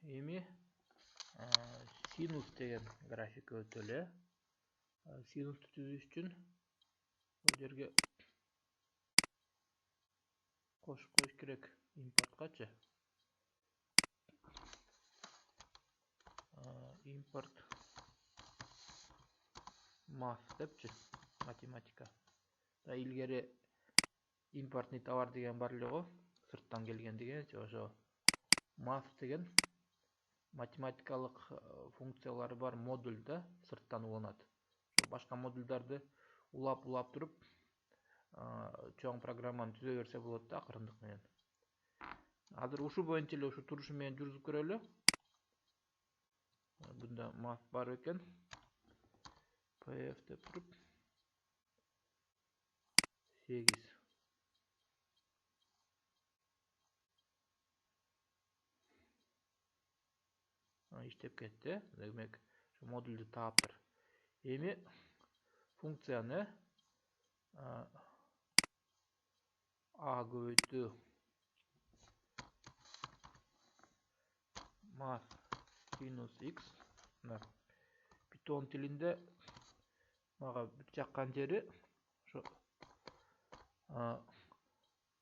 Эми синус деген график өтөлү. Синусту түзүш үчүн бул жерге кошуп коюш керек импорткачы. Импорт math депчи, математика. Илгери импортный товар деген бар эле го, сырттан келген дегенчи, ошо math деген математикалык функциялары бар модуль да, сырттан уланат. Ошо башка модульдарды улап туруп, чоң программаны түзө берсе болот да, акырындык менен. Азыр ушу боюнча эле ушу турушу менен жүргүзүп көрөлү. Бунда math бар экен. pf деп туруп 8. İştep ketти. Демек, ошо модулду таптыр. Эми функцияны a көбөйтүү math sinus x. Python тилинде мага бүт жаккан жери ошо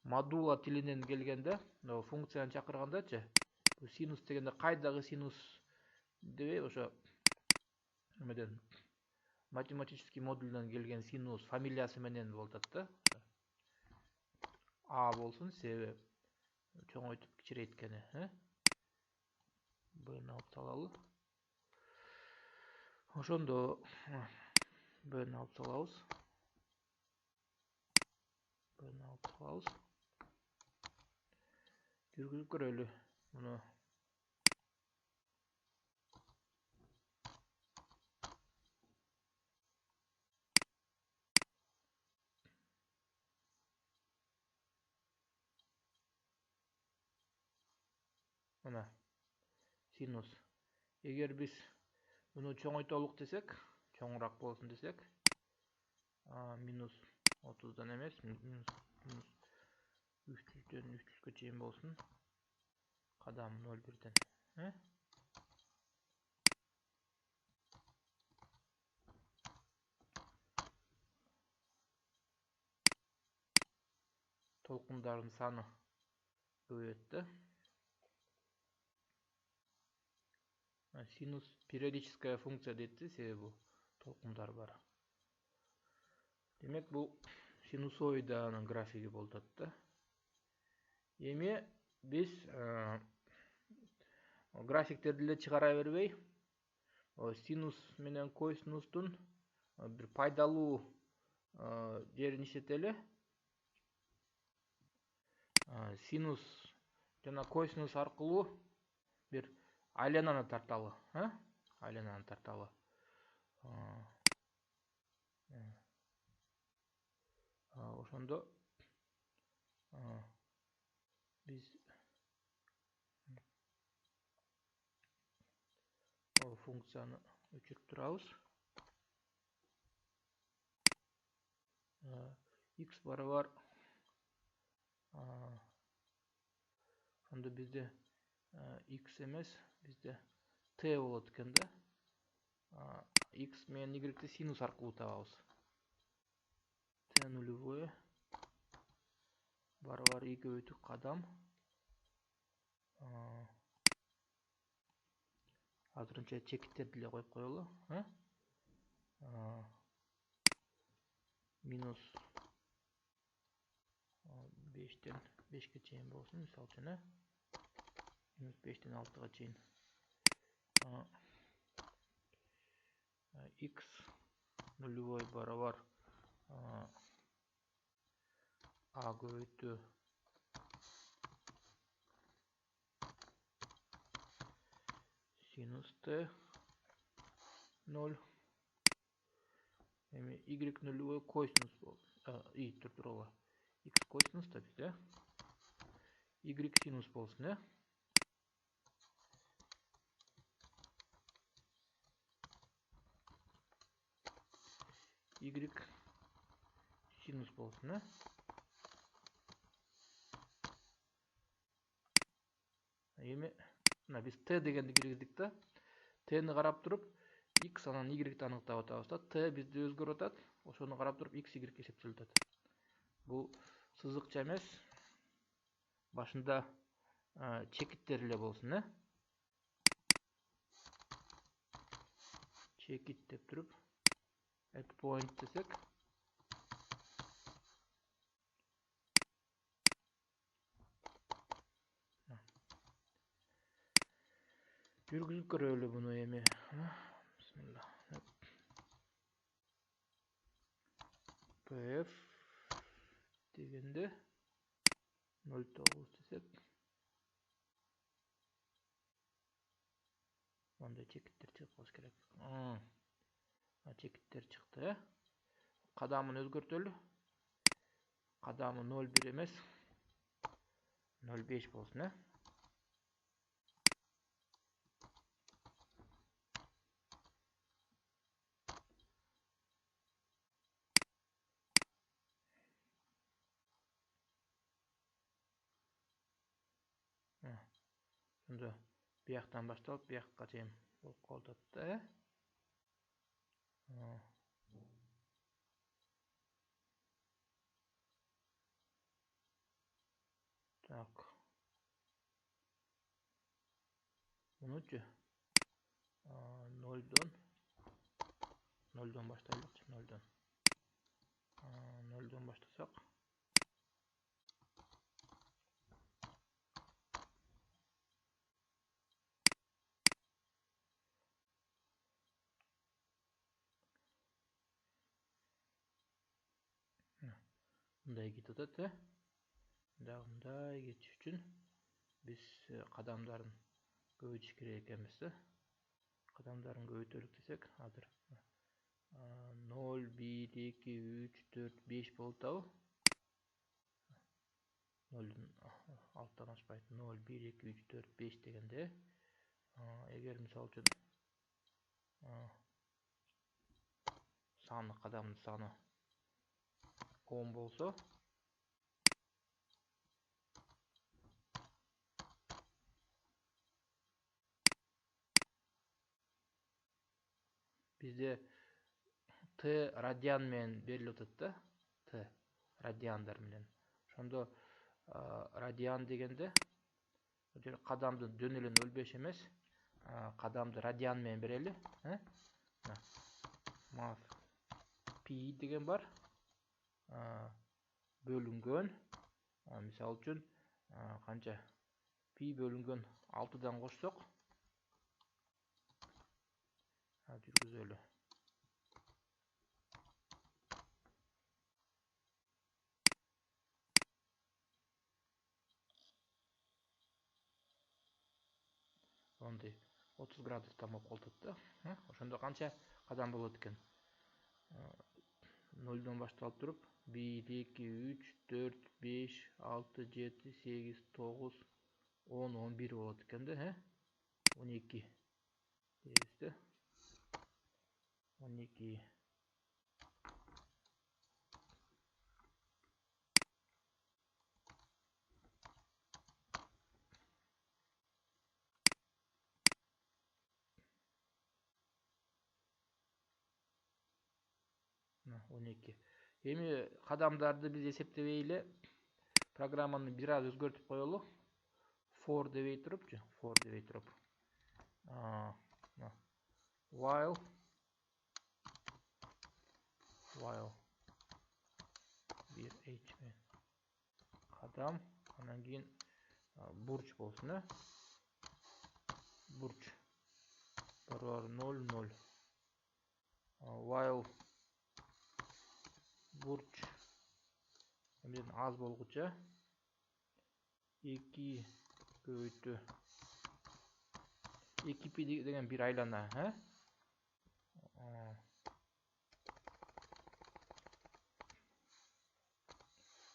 модула тилинен келгенде, функцияны чакыргандачы, бул синус дегенде кайдагы синус дебей, ошо эмеден математический модульдан келген синус фамилиясы менен болуп атат да. А болсун, себеби чоңойтуп кичирейткени, бны алып салалы. Ошондо бны алып салабыз. Жүргүзүп көрөлү муну. Мына синус. Эгер биз муну чоңойтолук десек, чоңураак болсун десек, минус 30дан эмес, минус 300дөн 300гө чейин болсун. Кадам 0,1ден. Толкундардын саны көбөйөт да. Синус периодическая функция дейт, себеби толкундар бар. Демек, бул синусоиданын графиги болуп атат да. Эми биз графиктерди эле чыгара бербей, синус менен косинустун бир пайдалуу жерин иштетели. Синус жана косинус аркылуу бир айлананы тарталы, айлананы тарталы. Ошондо биз функцияны өчүрүп турабыз. X барабар ошондо бизде x эмес, бизде t болот экен да. X менен y синус аркылуу табабыз. T нулевое барабар y көбөйтүү кадам. Азырынча чекиттерди эле коюп коелу. Минус 5ден 5ке чейин болсун, мисалы үчүн, минус 5ден 6га чейин. X нулевой барабар a көбөйтүү синус t 0. Эми y нулевой косинус болот. Туралы. X косинус да бизде. Y синус болсун, Y синус болсун, Эми Мына биз t дегенди киргиздик да. T'ни карап туруп x анан y аныктап атабыз да. T бизде өзгөрүп атат. Ошону карап туруп x y эсептелип атат. Бул сызыкча эмес. Башында чекиттер эле болсун, Чекит деп туруп at point десек. Жүргүзүп көрөлү буну эми. Бисмилла. PF дегенде 0,9 десек. Мындай чекиттер чыгып калыш керек. Чекиттер чыкты, Кадамын өзгөртөлү. Кадамы 0,1 эмес, 0,5 болсун, Сонда бияктан башталып биякка чейин болуп калып атат да. Так. Мунучу 0'дон баштайлычы, 0'дон баштасак. Мындай кетип атат, мындай кетиш үчүн биз кадамдарын көбөйтүш керек экенбиз да. Кадамдарын көбөйтөлүк десек, азыр 0, 1, 2, 3, 4, 5 болуп атабы? 0'дун алттан ашпайт. 0, 1, 2, 3, 4, 5 дегенде, эгер мисалы үчүн кадамдын саны 10 болсо, бизде t радиан менен берилип атат да. T радиандар менен. Ошондо радиан дегенде кадамды жөн эле 0,5 эмес, кадамды радиан менен берели, Mass P деген бар. Бөлүнгөн, мисалы үчүн канча? P бөлүнгөн 6дан кошсок, жүргүзөлү. Ондай 30 градустан болуп калат да. Ошондо канча кадам болот экен? 0'дон башталып туруп 1, 2, 3, 4, 5, 6, 7, 8, 9, 10, 11 болот экен да, 12 дейбиз да. 12. Эми кадамдарды биз эсептебей эле программаны бир аз өзгөртүп коелу. For дебей турупчу, while bir h менен кадам, анан кийин бурч болсун, бурч бар 0, 0. While бурч эмден аз болгуча 2 көбөйтүү 2π деген бир айлана,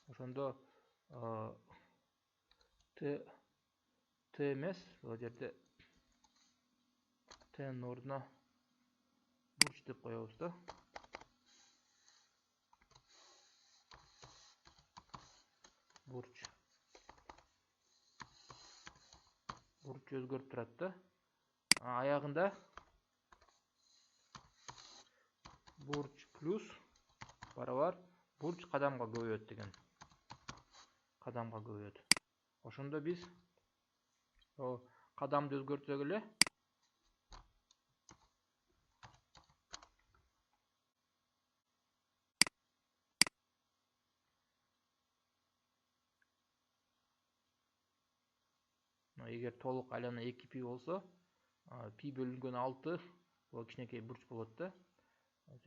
Ошондо t эмес, бул жерде t'нын ордуна бурч деп коебуз да. Бурч Бурч өзгөрүп турат да. Аягында бурч плюс барабар бурч кадамга көбөйөт деген. Кадамга көбөйөт. Ошондо биз кадамды өзгөртсөк эле эгер толук айлана 2 пи болсо, пи бөлүнгөн 6 бул кичинекей бурч болот да.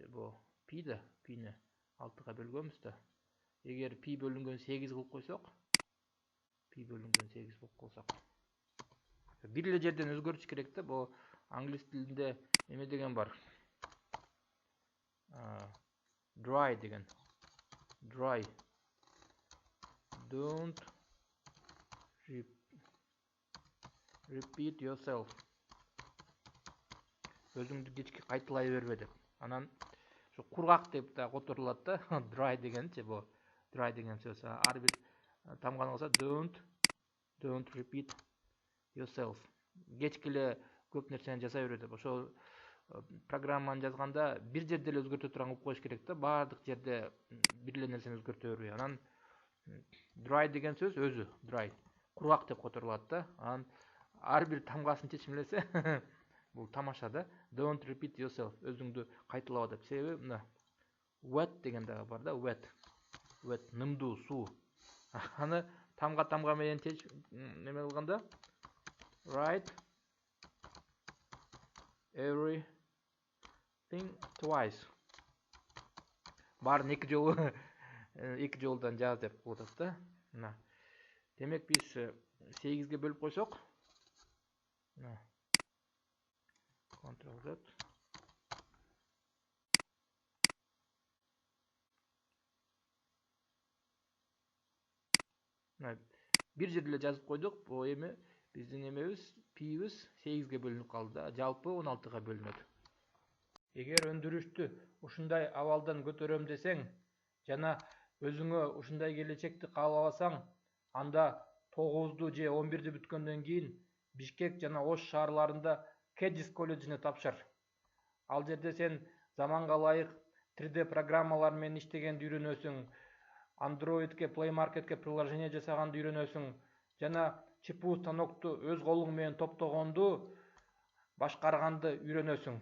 Бул пи да, пини 6га бөлгөнбүз да. Эгер пи бөлүнгөн 8 кылып койсок, пи бөлүнгөн 8 болуп калсак, бир эле жерден өзгөртүш керек да. Бул англис тилинде эме деген бар. Dry деген. Dry. Don't repeat yourself. Өзүңдү кечки кайталай бербе деп. Анан ошо кургак деп да которулат да. Dry дегенчи бул. Dry деген сөз. Ар бир тамганы болсо don't repeat yourself. Кечки эле көп нерсени жасай бербе деп. Ошо программаны жазганда бир жерде эле өзгөртө турган кылып коюш керек да. Баардык жерде бир эле нерсени өзгөртө бербей. Анан dry деген сөз өзү dry. Кургак деп которулат да. Анан ар бир тамгасын чечим элесе бул тамаша да. Don't repeat yourself. Өзүңдү кайталаба деп. Себеби мына wet деген дагы бар да. Wet нымдуу суу. Аны тамга менен неме кылганда write everything twice. Баарын эки жолдан жаз деп кылып атат да. Мына. Демек биз 8ге бөлүп койсок, мына Ctrl Z. Бир жерде эле жазып койдук. Бул эми биздин эмебиз, пибиз 8ге бөлүнүп калды да. Жалпы 16га бөлүнөт. Эгер өндүрүштү ушундай абалдан көтөрөм десең жана өзүңө ушундай келечекти каалабасаң, анда 9-ду же 11-ди бүткөндөн кийин Бишкек жана Ош шаарларында Кэдис колледжине тапшыр. Ал жерде сен заманга ылайык 3D программалар менен иштегенди үйрөнөсүң, Androidке, Play Marketке приложение жасаганды үйрөнөсүң, жана чипу станокту өз колуң менен топтогонду, башкарганды үйрөнөсүң.